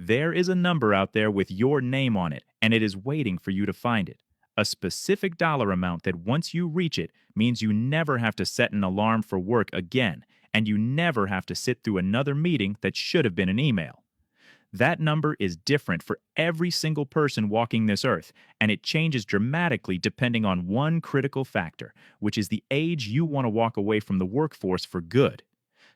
There is a number out there with your name on it, and it is waiting for you to find it. A specific dollar amount that once you reach it means you never have to set an alarm for work again, and you never have to sit through another meeting that should have been an email. That number is different for every single person walking this earth, and it changes dramatically depending on one critical factor, which is the age you want to walk away from the workforce for good.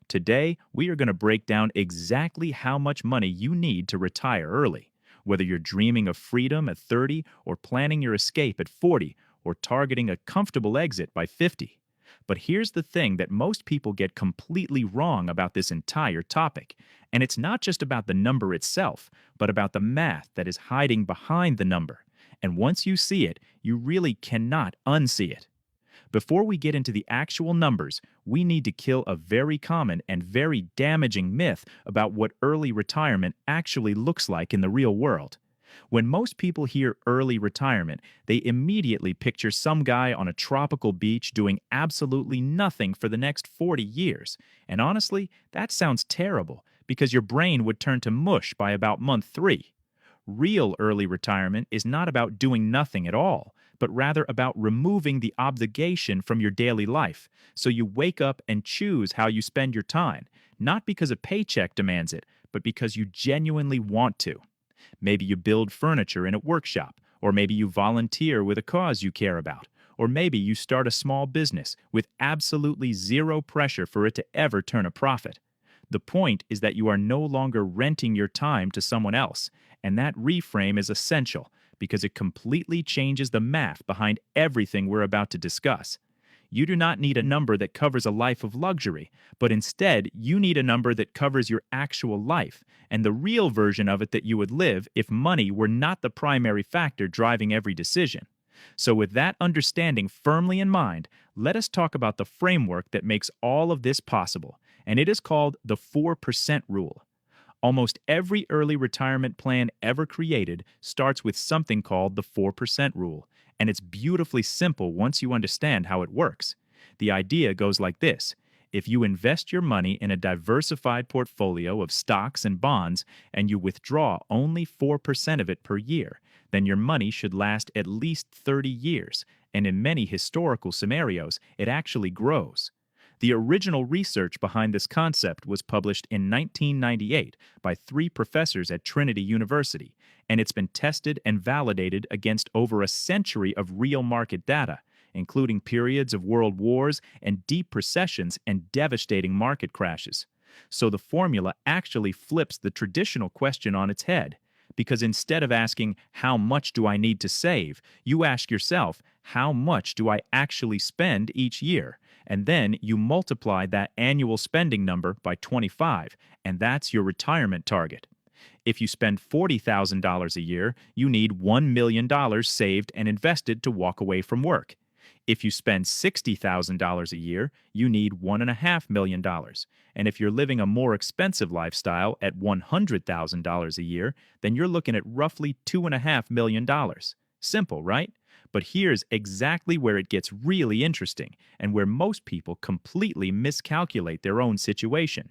Today, we are going to break down exactly how much money you need to retire early. Whether you're dreaming of freedom at 30, or planning your escape at 40, or targeting a comfortable exit by 50. But here's the thing that most people get completely wrong about this entire topic. And it's not just about the number itself, but about the math that is hiding behind the number. And once you see it, you really cannot unsee it. Before we get into the actual numbers, we need to kill a very common and very damaging myth about what early retirement actually looks like in the real world. When most people hear early retirement, they immediately picture some guy on a tropical beach doing absolutely nothing for the next 40 years. And honestly, that sounds terrible because your brain would turn to mush by about month 3. Real early retirement is not about doing nothing at all, but rather about removing the obligation from your daily life, so you wake up and choose how you spend your time, not because a paycheck demands it, but because you genuinely want to. Maybe you build furniture in a workshop, or maybe you volunteer with a cause you care about, or maybe you start a small business with absolutely zero pressure for it to ever turn a profit. The point is that you are no longer renting your time to someone else, and that reframe is essential because it completely changes the math behind everything we're about to discuss. You do not need a number that covers a life of luxury, but instead, you need a number that covers your actual life and the real version of it that you would live if money were not the primary factor driving every decision. So, with that understanding firmly in mind, let us talk about the framework that makes all of this possible, and it is called the 4% rule. Almost every early retirement plan ever created starts with something called the 4% rule, and it's beautifully simple once you understand how it works. The idea goes like this. If you invest your money in a diversified portfolio of stocks and bonds and you withdraw only 4% of it per year, then your money should last at least 30 years, and in many historical scenarios, it actually grows. The original research behind this concept was published in 1998 by 3 professors at Trinity University, and it's been tested and validated against over a century of real market data, including periods of world wars and deep recessions and devastating market crashes. So the formula actually flips the traditional question on its head, because instead of asking, how much do I need to save, you ask yourself, how much do I actually spend each year? And then you multiply that annual spending number by 25, and that's your retirement target. If you spend $40,000 a year, you need $1 million saved and invested to walk away from work. If you spend $60,000 a year, you need $1.5 million. And if you're living a more expensive lifestyle at $100,000 a year, then you're looking at roughly $2.5 million. Simple, right? But here's exactly where it gets really interesting and where most people completely miscalculate their own situation.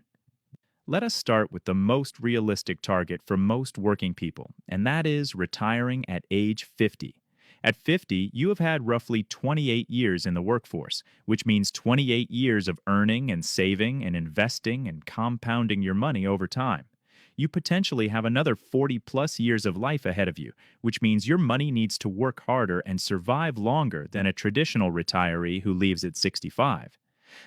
Let us start with the most realistic target for most working people, and that is retiring at age 50. At 50, you have had roughly 28 years in the workforce, which means 28 years of earning and saving and investing and compounding your money over time. You potentially have another 40 plus years of life ahead of you, which means your money needs to work harder and survive longer than a traditional retiree who leaves at 65.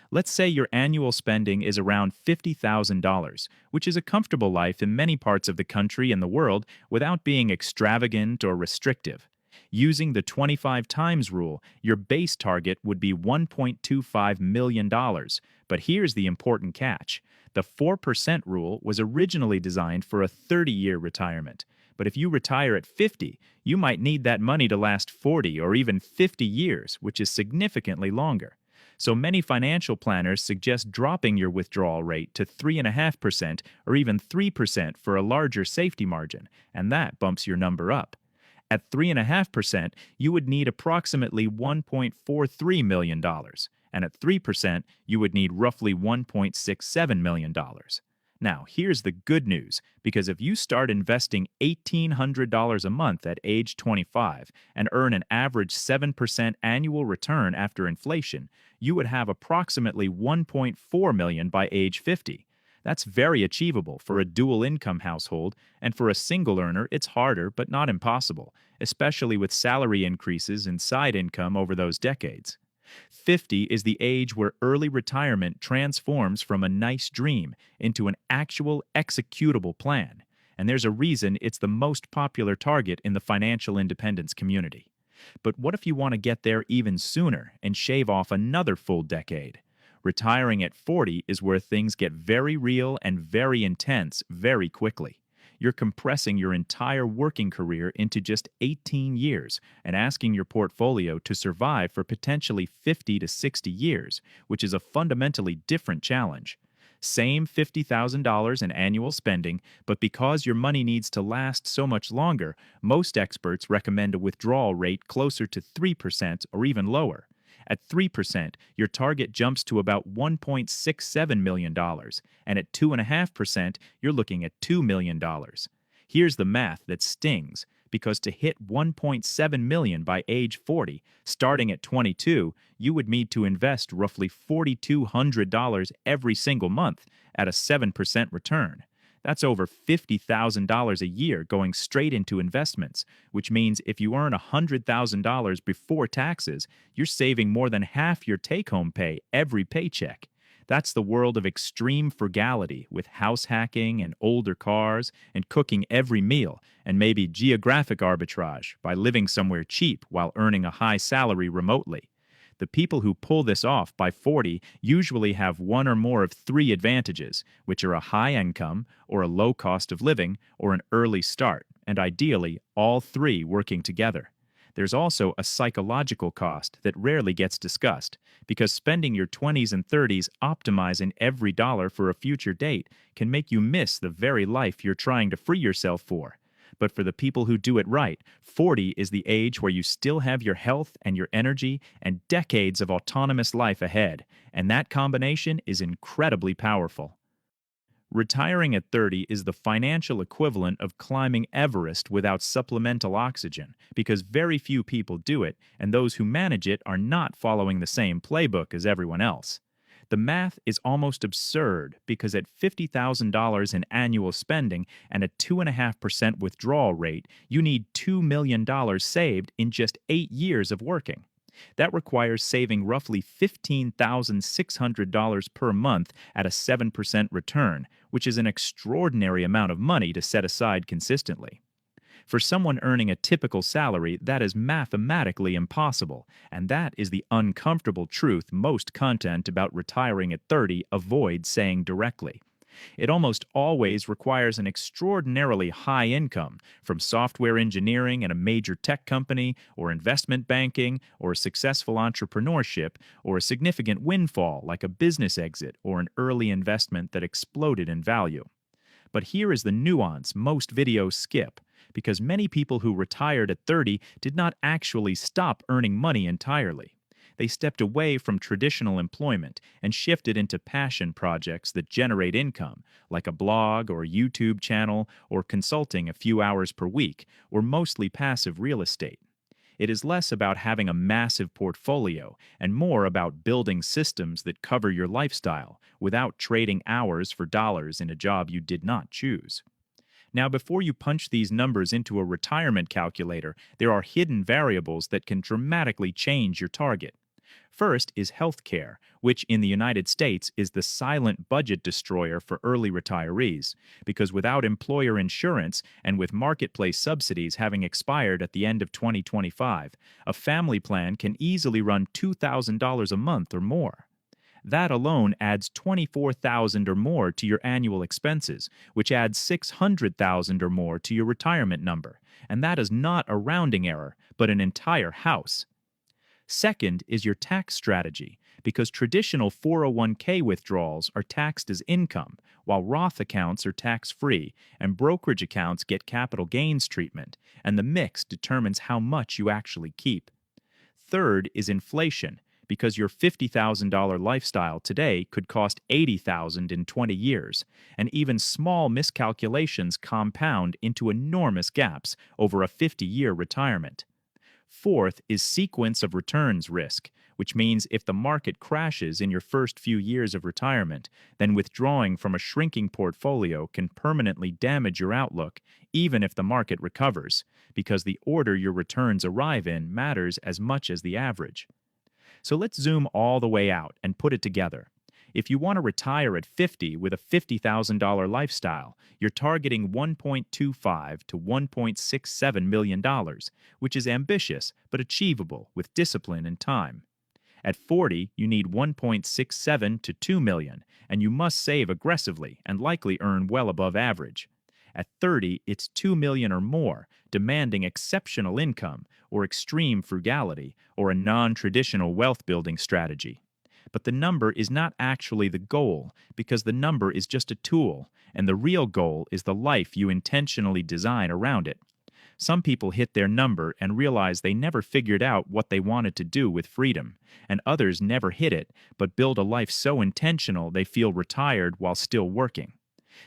Let's say your annual spending is around $50,000, which is a comfortable life in many parts of the country and the world without being extravagant or restrictive. Using the 25 times rule, your base target would be $1.25 million. But here's the important catch. The 4% rule was originally designed for a 30-year retirement. But if you retire at 50, you might need that money to last 40 or even 50 years, which is significantly longer. So many financial planners suggest dropping your withdrawal rate to 3.5% or even 3% for a larger safety margin, and that bumps your number up. At 3.5%, you would need approximately $1.43 million, and at 3%, you would need roughly $1.67 million. Now, here's the good news, because if you start investing $1,800 a month at age 25 and earn an average 7% annual return after inflation, you would have approximately 1.4 million by age 50. That's very achievable for a dual income household, and for a single earner, it's harder but not impossible, especially with salary increases and side income over those decades. 50 is the age where early retirement transforms from a nice dream into an actual executable plan. And there's a reason it's the most popular target in the financial independence community. But what if you want to get there even sooner and shave off another full decade? Retiring at 40 is where things get very real and very intense very quickly. You're compressing your entire working career into just 18 years and asking your portfolio to survive for potentially 50 to 60 years, which is a fundamentally different challenge. Same $50,000 in annual spending, but because your money needs to last so much longer, most experts recommend a withdrawal rate closer to 3% or even lower. At 3%, your target jumps to about $1.67 million, and at 2.5%, you're looking at $2 million. Here's the math that stings, because to hit 1.7 million by age 40, starting at 22, you would need to invest roughly $4,200 every single month at a 7% return. That's over $50,000 a year going straight into investments, which means if you earn $100,000 before taxes, you're saving more than half your take-home pay every paycheck. That's the world of extreme frugality, with house hacking and older cars and cooking every meal, and maybe geographic arbitrage by living somewhere cheap while earning a high salary remotely. The people who pull this off by 40 usually have one or more of three advantages, which are a high income, or a low cost of living, or an early start, and ideally, all three working together. There's also a psychological cost that rarely gets discussed, because spending your 20s and 30s optimizing every dollar for a future date can make you miss the very life you're trying to free yourself for. But for the people who do it right, 40 is the age where you still have your health and your energy and decades of autonomous life ahead, and that combination is incredibly powerful. Retiring at 30 is the financial equivalent of climbing Everest without supplemental oxygen, because very few people do it, and those who manage it are not following the same playbook as everyone else. The math is almost absurd, because at $50,000 in annual spending and a 2.5% withdrawal rate, you need $2 million saved in just 8 years of working. That requires saving roughly $15,600 per month at a 7% return, which is an extraordinary amount of money to set aside consistently. For someone earning a typical salary, that is mathematically impossible, and that is the uncomfortable truth most content about retiring at 30 avoids saying directly. It almost always requires an extraordinarily high income from software engineering at a major tech company, or investment banking, or successful entrepreneurship, or a significant windfall like a business exit or an early investment that exploded in value. But here is the nuance most videos skip, because many people who retired at 30 did not actually stop earning money entirely. They stepped away from traditional employment and shifted into passion projects that generate income, like a blog or YouTube channel or consulting a few hours per week, or mostly passive real estate. It is less about having a massive portfolio and more about building systems that cover your lifestyle without trading hours for dollars in a job you did not choose. Now, before you punch these numbers into a retirement calculator, there are hidden variables that can dramatically change your target. First is healthcare, which in the United States is the silent budget destroyer for early retirees, because without employer insurance and with marketplace subsidies having expired at the end of 2025, a family plan can easily run $2,000 a month or more. That alone adds $24,000 or more to your annual expenses, which adds $600,000 or more to your retirement number, and that is not a rounding error, but an entire house. Second is your tax strategy, because traditional 401k withdrawals are taxed as income, while Roth accounts are tax-free, and brokerage accounts get capital gains treatment, and the mix determines how much you actually keep. Third is inflation, because your $50,000 lifestyle today could cost $80,000 in 20 years, and even small miscalculations compound into enormous gaps over a 50-year retirement. Fourth is sequence of returns risk, which means if the market crashes in your first few years of retirement, then withdrawing from a shrinking portfolio can permanently damage your outlook, even if the market recovers, because the order your returns arrive in matters as much as the average. So let's zoom all the way out and put it together. If you want to retire at 50 with a $50,000 lifestyle, you're targeting $1.25 to $1.67 million, which is ambitious but achievable with discipline and time. At 40, you need 1.67 to 2 million, and you must save aggressively and likely earn well above average. At 30, it's 2 million or more, demanding exceptional income or extreme frugality or a non-traditional wealth building strategy. But the number is not actually the goal, because the number is just a tool, and the real goal is the life you intentionally design around it. Some people hit their number and realize they never figured out what they wanted to do with freedom, and others never hit it, but build a life so intentional they feel retired while still working.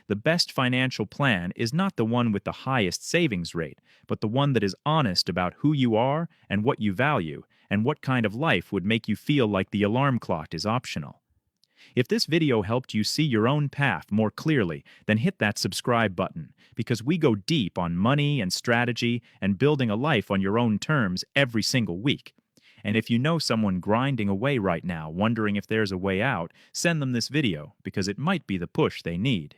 The best financial plan is not the one with the highest savings rate, but the one that is honest about who you are and what you value, and what kind of life would make you feel like the alarm clock is optional. If this video helped you see your own path more clearly, then hit that subscribe button, because we go deep on money and strategy and building a life on your own terms every single week. And if you know someone grinding away right now, wondering if there's a way out, send them this video, because it might be the push they need.